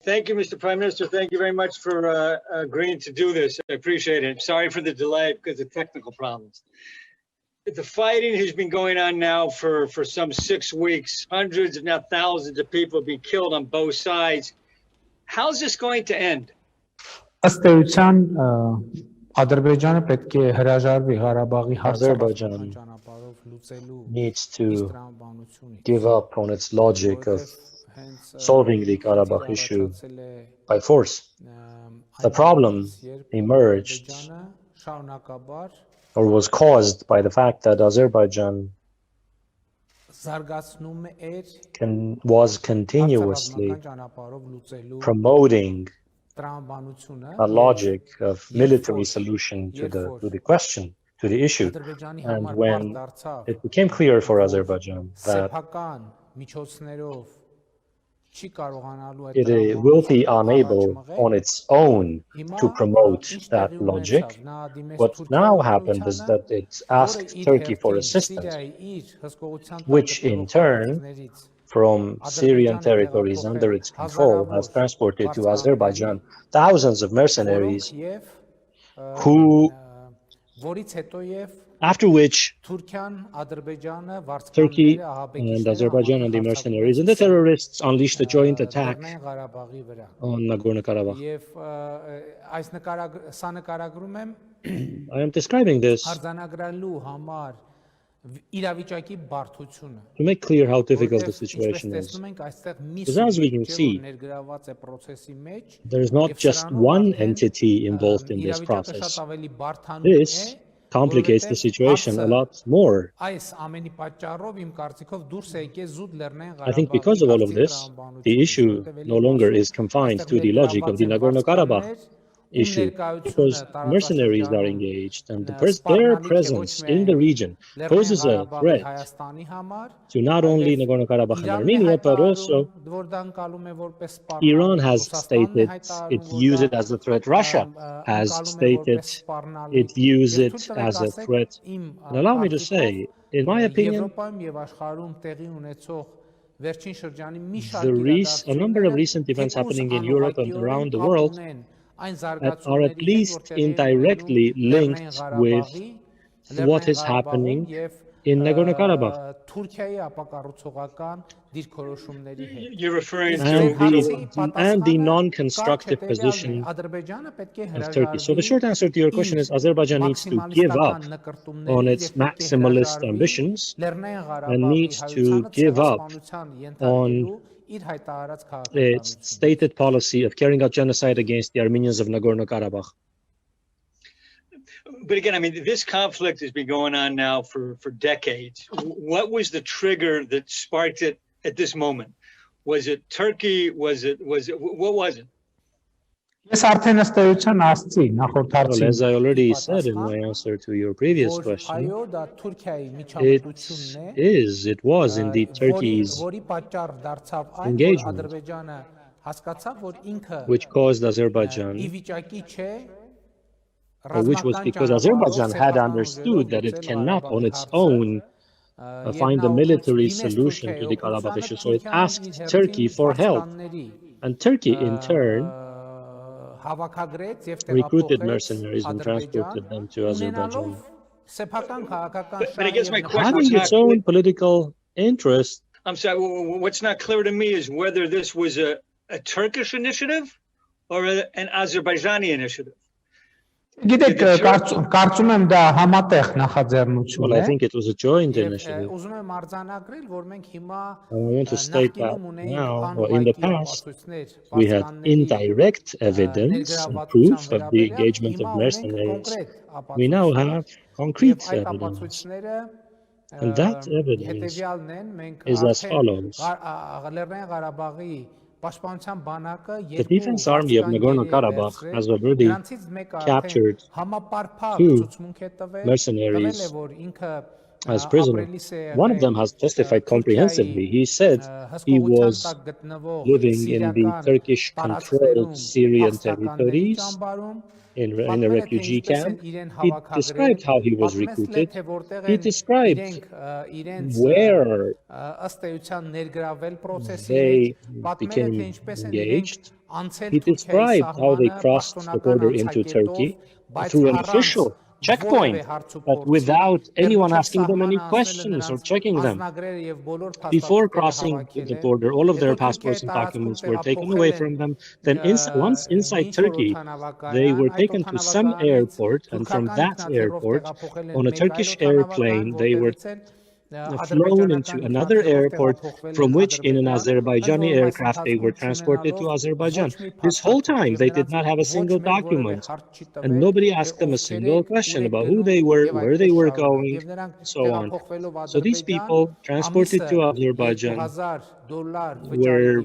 Thank you, Mr. Prime Minister. Thank you very much for agreeing to do this. I appreciate it. Sorry for the delay because of technical problems. The fighting has been going on now for some 6 weeks. Hundreds, if not thousands, of people have been killed on both sides. How's this going to end? Asteğuçan Ադրբեջանը պետք է հրաժարվի Ղարաբաղի Azerbaijan needs to give up on its logic of solving the Karabakh issue by force. The problem emerged or was caused by the fact that Azerbaijan was continuously promoting a logic of military solution to the question, to the issue. And when it became clear for Azerbaijan that it will be unable on its own to promote that logic, what now happened is that it asked Turkey for assistance, which in turn, from Syrian territories under its control, has transported to Azerbaijan thousands of mercenaries who, after which Turkey and Azerbaijan and the mercenaries and the terrorists unleashed a joint attack on Nagorno-Karabakh. I am describing this to make clear how difficult the situation is. Because as we can see, there is not just one entity involved in this process. This complicates the situation a lot more. I think because of all of this, the issue no longer is confined to the logic of the Nagorno-Karabakh issue, because mercenaries are engaged and their presence in the region poses a threat to not only Nagorno-Karabakh and Armenia, but also Iran has stated it views it as a threat. Russia has stated it views it as a threat. And allow me to say, in my opinion, a number of recent events happening in Europe and around the world that are at least indirectly linked with what is happening in Nagorno-Karabakh. You're referring to the non-constructive position of Turkey. So the short answer to your question is Azerbaijan needs to give up on its maximalist ambitions and needs to give up on its stated policy of carrying out genocide against the Armenians of Nagorno-Karabakh. But again, I mean, this conflict has been going on now for decades. What was the trigger that sparked it at this moment? Was it Turkey? What was it? As I already said in my answer to your previous question, it was indeed Turkey's engagement which caused Azerbaijan, which was because Azerbaijan had understood that it cannot on its own find a military solution to the Karabakh issue. So it asked Turkey for help. And Turkey, in turn, recruited mercenaries and transported them to Azerbaijan. But I guess my question having its own political interest. I'm sorry, what's not clear to me is whether this was a Turkish initiative or an Azerbaijani initiative. Well, I think it was a joint initiative. I want to state that now, or in the past, we had indirect evidence and proof of the engagement of mercenaries. We now have concrete evidence. And that evidence is as follows. The Defense Army of Nagorno-Karabakh has already captured 2 mercenaries as prisoner. One of them has testified comprehensively. He said he was living in the Turkish-controlled Syrian territories in a refugee camp. He described how he was recruited. He described where they became engaged. He described how they crossed the border into Turkey through an official checkpoint, but without anyone asking them any questions or checking them. Before crossing the border, all of their passports and documents were taken away from them. Then once inside Turkey, they were taken to some airport, and from that airport, on a Turkish airplane, they were flown into another airport, from which in an Azerbaijani aircraft they were transported to Azerbaijan. This whole time they did not have a single document, and nobody asked them a single question about who they were, where they were going, and so on. So these people transported to Azerbaijan were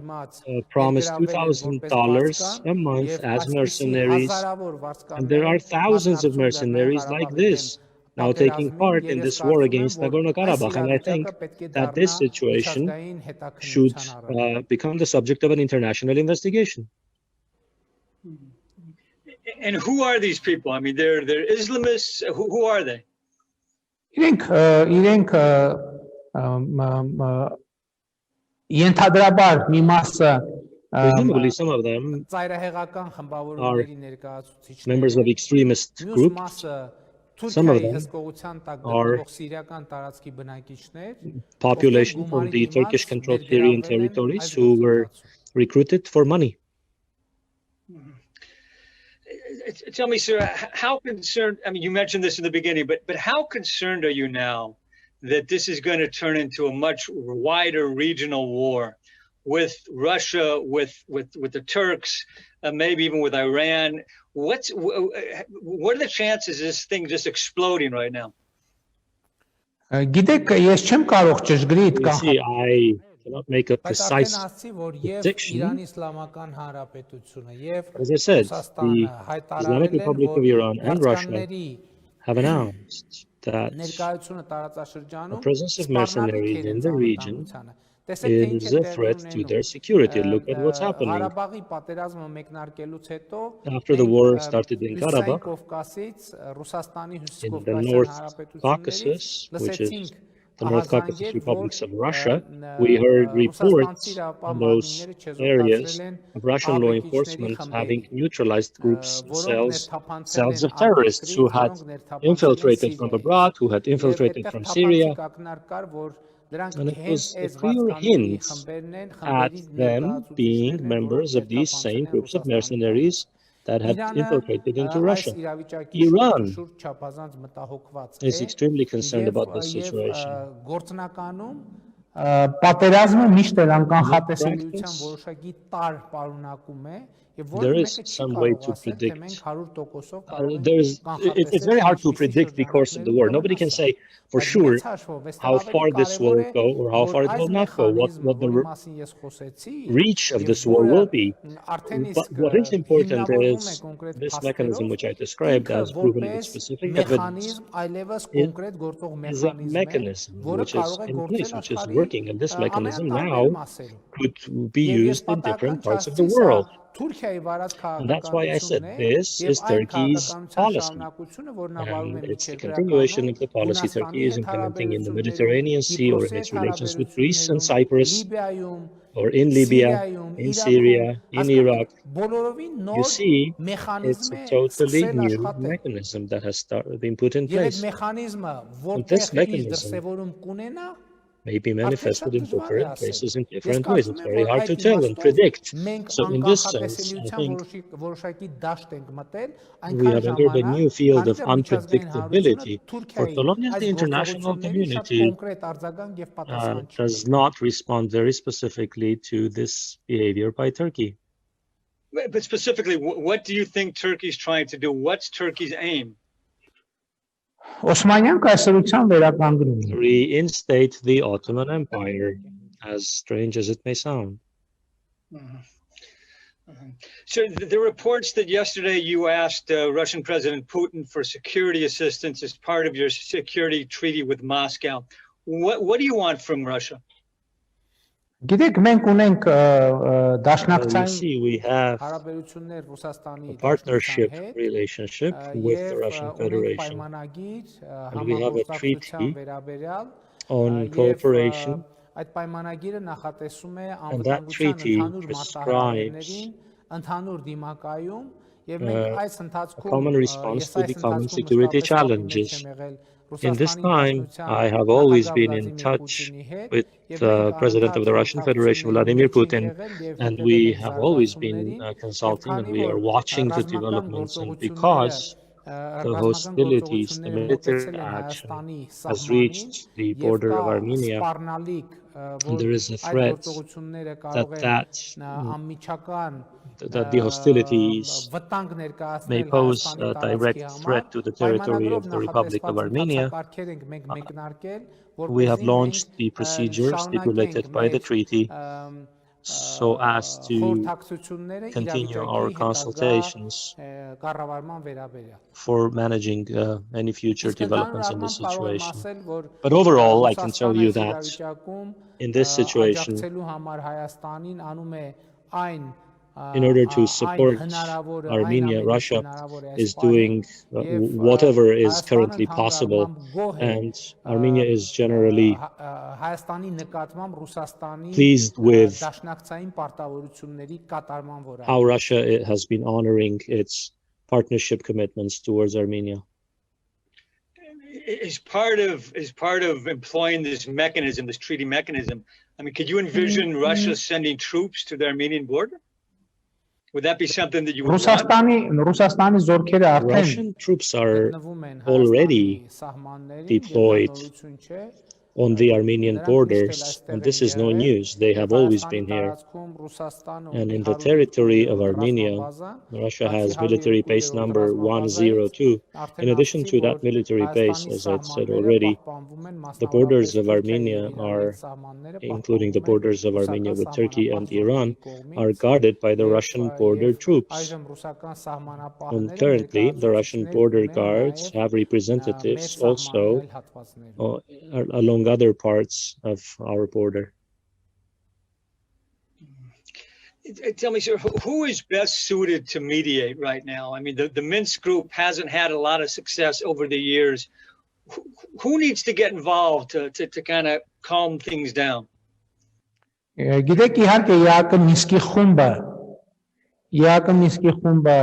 promised $2,000 a month as mercenaries, and there are thousands of mercenaries like this now taking part in this war against Nagorno-Karabakh. And I think that this situation should become the subject of an international investigation. And who are these people? I mean, they're Islamists. Who are they? Իրենք ենթադրաբար մի մասը presumably some of them are members of extremist groups. Some of them are population from the Turkish-controlled Syrian territories who were recruited for money. Tell me, sir, how concerned, I mean, you mentioned this in the beginning, but how concerned are you now that this is going to turn into a much wider regional war with Russia, with the Turks, maybe even with Iran? What are the chances of this thing just exploding right now? Գիտեք, ես չեմ կարող ճշգրիտ See, I cannot make a precise prediction. As I said, the Islamic Republic of Iran and Russia have announced that the presence of mercenaries in the region is a threat to their security. Look at what's happening. After the war started in Karabakh, in the North Caucasus, which is the North Caucasus republics of Russia, we heard reports in those areas of Russian law enforcement having neutralized groups, cells of terrorists who had infiltrated from abroad, who had infiltrated from Syria. And it was a clear hint at them being members of these same groups of mercenaries that had infiltrated into Russia. Iran is extremely concerned about this situation. Պատերազմը միշտ էլ անկանխատեսելիության որոշակի տարր պարունակում է There is some way to predict. It's very hard to predict the course of the war. Nobody can say for sure how far this will go or how far it will not go, what the reach of this war will be. But what is important is this mechanism which I described as proven with specific evidence is a mechanism which is in place, which is working. And this mechanism now could be used in different parts of the world. And that's why I said this is Turkey's policy. And it's the continuation of the policy Turkey is implementing in the Mediterranean Sea or in its relations with Greece and Cyprus, or in Libya, in Syria, in Iraq. You see, it's a totally new mechanism that has been put in place. And this mechanism may be manifested in different places in different ways. It's very hard to tell and predict. So in this sense, I think we have entered a new field of unpredictability. For so long as the international community does not respond very specifically to this behavior by Turkey. But specifically, what do you think Turkey's trying to do? What's Turkey's aim? Reinstate the Ottoman Empire, as strange as it may sound. So the reports that yesterday you asked Russian President Putin for security assistance as part of your security treaty with Moscow. What do you want from Russia? Գիտեք, մենք ունենք You դաշնակցային see, we have հարաբերություններ Ռուսաստանի a Դաշնության partnership հետ relationship with the եւ Russian ունենք Federation, պայմանագիր and we have a համագործակցության treaty վերաբերյալ on եւ cooperation, այդ պայմանագիրը նախատեսում է and that անվտանգության treaty ընդհանուր մարտահրավերներին prescribes ընդհանուր դիմակայում եւ մենք այս a ընթացքում common response ես to the այս common ընթացքում security մշտապես կապի մեջ challenges. եմ եղել In this Ռուսաստանի time, Դաշնության I have always նախագահ been in Վլադիմիր touch Պուտինի հետ with եւ the մենք President of the անընդհատ Russian Federation, խորհրդակցությունների Vladimir մեջ ենք Putin, եղել եւ and հետեւել we ենք have always been զարգացումներին եւ consulting, and քանի we որ are watching the ռազմական developments. And գործողությունները because the ռազմական hostilities, the գործողությունները military մոտեցել են action Հայաստանի has սահմանին reached the եւ border կա of Armenia, սպառնալիք and որ there is a այդ threat գործողությունները that կարող են անմիջական that the hostilities վտանգ may ներկայացնել pose Հայաստանի a տարածքի direct համար threat to the territory պայմանագրով of the Republic of նախատեսված Armenia. ընթացակարգեր ենք մենք մեկնարկել We have որպեսզի launched մենք the procedure շարունակենք stipulated by the մեր treaty so as to խորհրդակցությունները continue our իրավիճակի հետագա consultations կառավարման վերաբերյալ for managing any future Իսկ ընդհանուր developments in the առմամբ կարող եմ situation. ասել, որ But overall, I can tell Ռուսաստանը you այս that իրավիճակում in this situation, աջակցելու համար Հայաստանին անում է այն in order to այն support հնարավորը, այն Armenia, ամենը Russia հնարավոր է այս is պահին doing եւ whatever is Հայաստանը currently ընդհանուր possible, առմամբ գոհ է and Armenia is generally Հայաստանի նկատմամբ Ռուսաստանի pleased with դաշնակցային պարտավորությունների կատարման վրա how Russia has been honoring its partnership commitments towards Armenia. Is part of employing this mechanism, this treaty mechanism. I mean, could you envision Russia sending troops to the Armenian border? Would that be something that you would want? Ռուսաստանի զորքերը արդեն Russian troops are գտնվում են already Հայաստանի սահմաններին եւ deployed նորություն չէ on the Armenian borders, and this is no news. They have always been here. And in the territory of Armenia, Russia has military base number 102. In addition to that military base, as I said already, the borders of Armenia are, including the borders of Armenia with Turkey and Iran, are guarded by the Russian border troops. And currently, the Russian border guards have representatives also along other parts of our border. Tell me, sir, who is best suited to mediate right now? I mean, the Minsk group hasn't had a lot of success over the years. Who needs to get involved to kind of calm things down? Գիտեք, իհարկե ԵԱԿ Մինսկի խումբը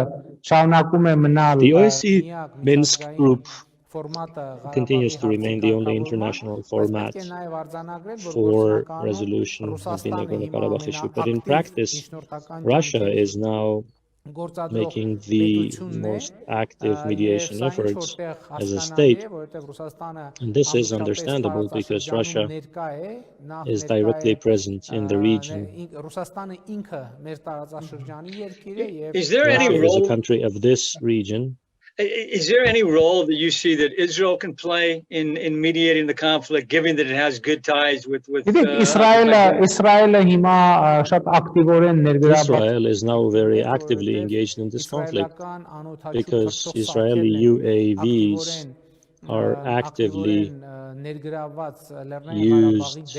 շարունակում է մնալ The OSCE Minsk group continues to remain the only international format for resolution of the Nagorno-Karabakh issue. But in practice, Russia is now making the most active mediation efforts as a state. And this is understandable because Russia is directly present in the region. Is there any Russia role? is a country of this region. Is there any role that you see that Israel can play in mediating the conflict, given that it has good ties with Իսրայելը հիմա շատ ակտիվորեն ներգրավված Israel is now very actively engaged in this conflict because Israeli UAVs are actively used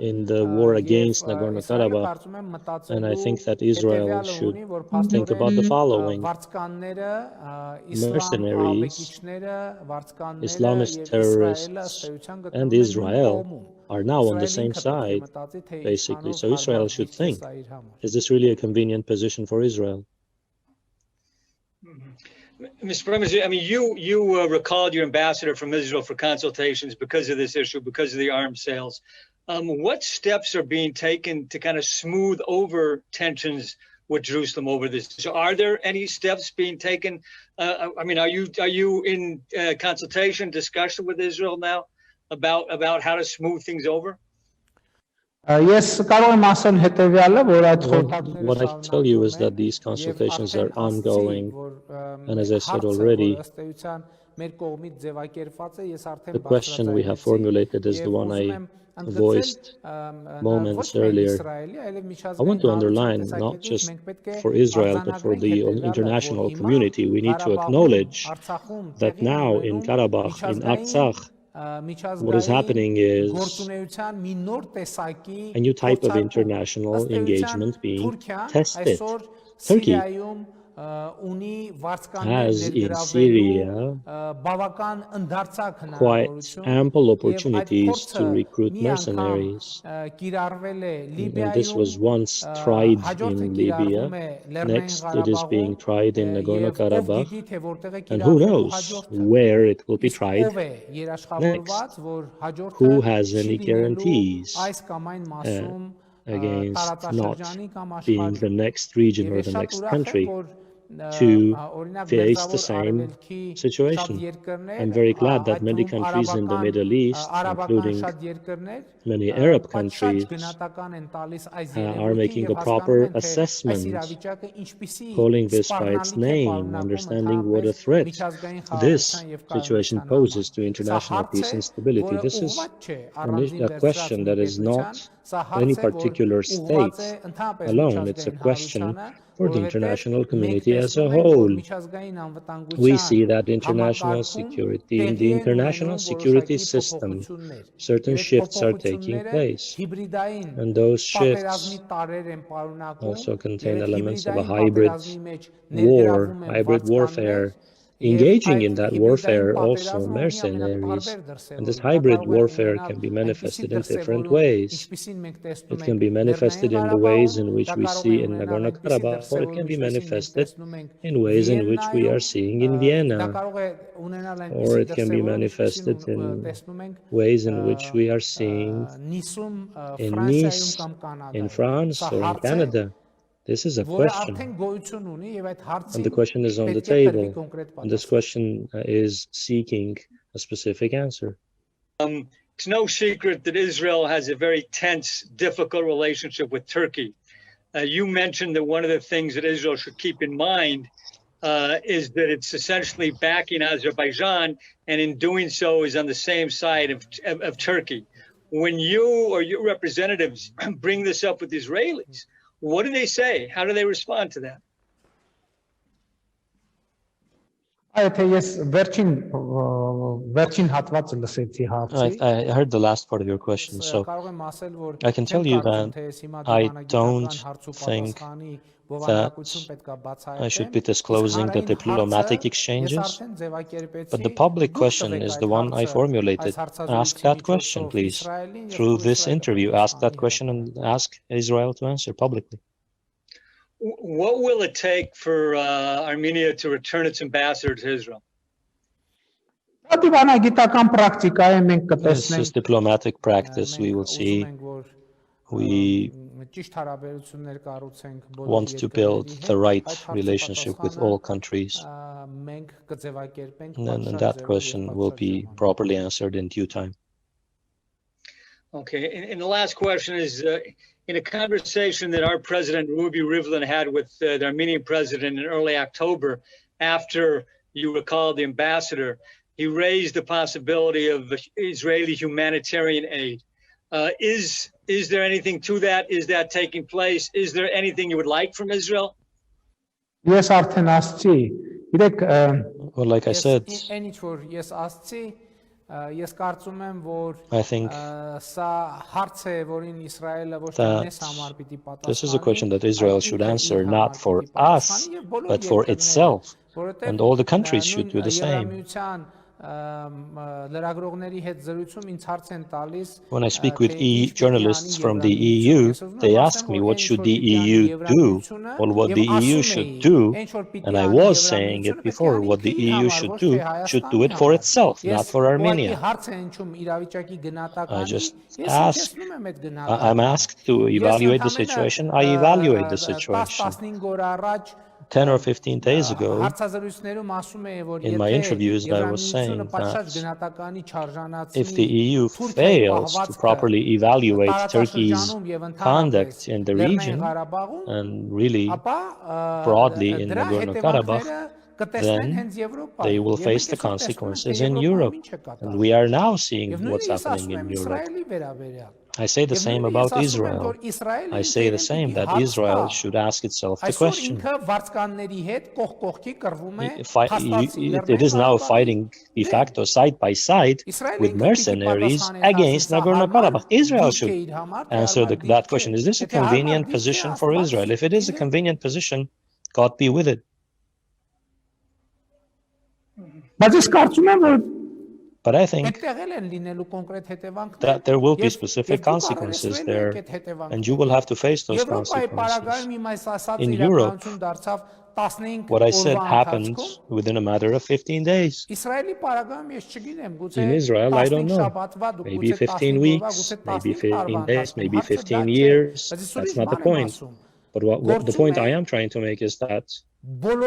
in the war against Nagorno-Karabakh, and I think that Israel should think about the following. Mercenaries, Islamist terrorists, and Israel are now on the same side, basically. So Israel should think, is this really a convenient position for Israel? Mr. Prime Minister, I mean, you recalled your ambassador from Israel for consultations because of this issue, because of the arms sales. What steps are being taken to kind of smooth over tensions with Jerusalem over this? So are there any steps being taken? I mean, are you in consultation, discussion with Israel now about how to smooth things over? What I tell you is that these consultations are ongoing, and as I said already, the question we have formulated is the one I voiced moments earlier. I want to underline, not just for Israel, but for the international community, we need to acknowledge that now in Karabakh, in Artsakh, what is happening is a new type of international engagement being tested. Turkey has in Syria quite ample opportunities to recruit mercenaries. And this was once tried in Libya. Next, it is being tried in Nagorno-Karabakh. And who knows where it will be tried next? Who has any guarantees against not being the next region or the next country to face the same situation? I'm very glad that many countries in the Middle East, including many Arab countries, are making a proper assessment, calling this by its name, understanding what a threat this situation poses to international peace and stability. This is a question that is not any particular state alone. It's a question for the international community as a whole. We see that international security, in the international security system, certain shifts are taking place. And those shifts also contain elements of a hybrid war, hybrid warfare. Engaging in that warfare also mercenaries, and this hybrid warfare can be manifested in different ways. It can be manifested in the ways in which we see in Nagorno-Karabakh, or it can be manifested in ways in which we are seeing in Vienna, or it can be manifested in ways in which we are seeing in Nice, in France, or in Canada. This is a question, and the question is on the table, and this question is seeking a specific answer. It's no secret that Israel has a very tense, difficult relationship with Turkey. You mentioned that one of the things that Israel should keep in mind is that it's essentially backing Azerbaijan, and in doing so is on the same side of Turkey. When you or your representatives bring this up with Israelis, what do they say? How do they respond to that? I heard the last part of your question, so I can tell you that I don't think that I should be disclosing the diplomatic exchanges, but the public question is the one I formulated. Ask that question, please. Through this interview, ask that question and ask Israel to answer publicly. What will it take for Armenia to return its ambassador to Israel? This is diplomatic practice. We will see. We want to build the right relationship with all countries. And that question will be properly answered in due time. Okay, and the last question is, in a conversation that our president, Ruby Rivlin, had with the Armenian president in early October, after you recall the ambassador, he raised the possibility of Israeli humanitarian aid. Is there anything to that? Is that taking place? Is there anything you would like from Israel? Yes, Artenasci. Well, like I said, I think that this is a question that Israel should answer, not for us, but for itself. And all the countries should do the same. When I speak with journalists from the EU, they ask me what should the EU do, or what the EU should do, and I was saying it before, what the EU should do it for itself, not for Armenia. I just ask, I'm asked to evaluate the situation, I evaluate the situation. 10 or 15 days ago, in my interviews, I was saying that if the EU fails to properly evaluate Turkey's conduct in the region, and really broadly in Nagorno-Karabakh, then they will face the consequences in Europe. And we are now seeing what's happening in Europe. I say the same about Israel. I say the same, that Israel should ask itself the question. It is now fighting de facto side by side with mercenaries against Nagorno-Karabakh. Israel should answer that question. Is this a convenient position for Israel? If it is a convenient position, God be with it. But I think that there will be specific consequences there, and you will have to face those consequences. In Europe, what I said happened within a matter of 15 days. In Israel, I don't know. Maybe 15 weeks, maybe 15 days, maybe 15 years. That's not the point. But what the point I am trying to make is that there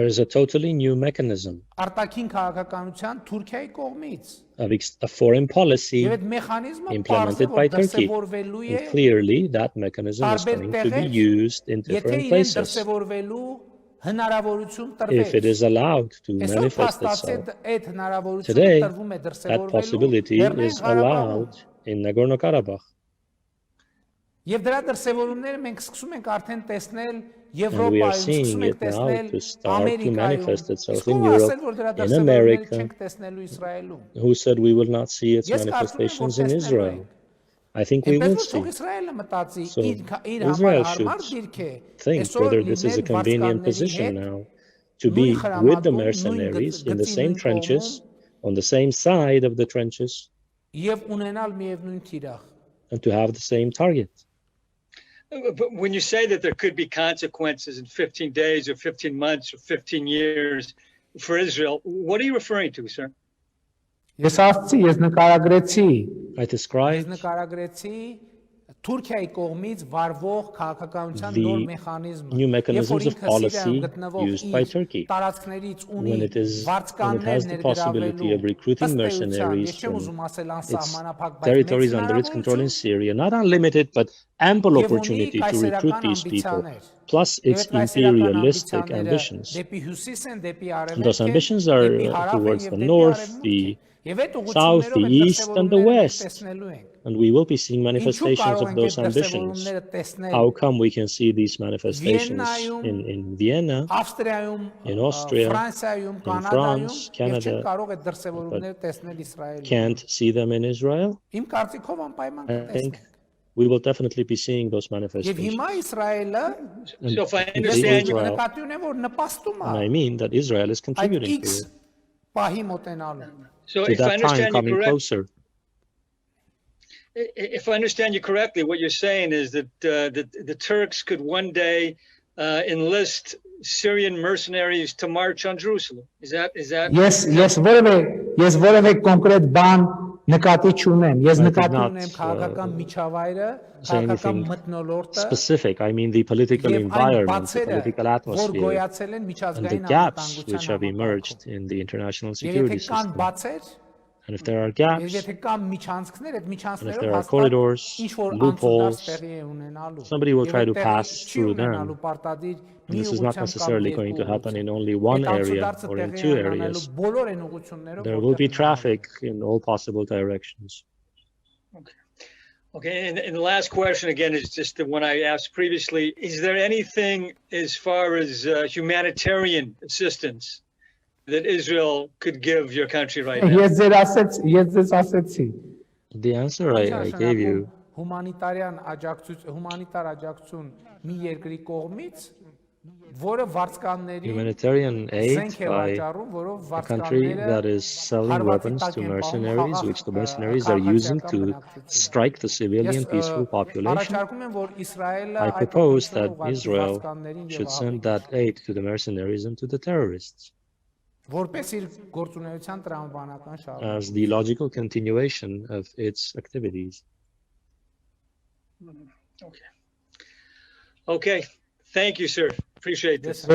is a totally new mechanism of a foreign policy implemented by Turkey. And clearly, that mechanism is going to be used in different places. If it is allowed to manifest itself. Today, that possibility is allowed in Nagorno-Karabakh. And we are seeing it now to start to manifest itself in Europe, in America. Who said we will not see its manifestations in Israel? I think we will see. So Israel should think whether this is a convenient position now to be with the mercenaries in the same trenches, on the same side of the trenches, and to have the same target. But when you say that there could be consequences in 15 days or 15 months or 15 years for Israel, what are you referring to, sir? I described the new mechanisms of policy used by Turkey when it has the possibility of recruiting mercenaries from its territories under its control in Syria, not unlimited but ample opportunity to recruit these people, plus its imperialistic ambitions. And those ambitions are towards the north, the south, the east, and the west. And we will be seeing manifestations of those ambitions. How come we can see these manifestations in Vienna, in Austria, in France, Canada, but can't see them in Israel? I think we will definitely be seeing those manifestations. So if I understand you, and I mean that Israel is contributing to it. So to if I that time understand coming you closer. If I understand you correctly, what you're saying is that the Turks could one day enlist Syrian mercenaries to march on Jerusalem. Is that? Yes, որևէ կոնկրետ բան նկատի չունեմ։ Ես նկատի ունեմ քաղաքական միջավայրը, քաղաքական մթնոլորտը, specific. I mean the political environment, the political atmosphere, and the gaps which have emerged in the international security system. And if there are gaps, and if there are corridors, loopholes, somebody will try to pass through them. And this is not necessarily going to happen in only one area or in two areas. There will be traffic in all possible directions. Okay, and the last question again is just the one I asked previously. Is there anything as far as humanitarian assistance that Israel could give your country right now? The answer I gave you. Humanitarian aid by a country that is selling weapons to mercenaries, which the mercenaries are using to strike the civilian peaceful population. I propose that Israel should send that aid to the mercenaries and to the terrorists as the logical continuation of its activities. Okay. Thank you, sir. Appreciate this.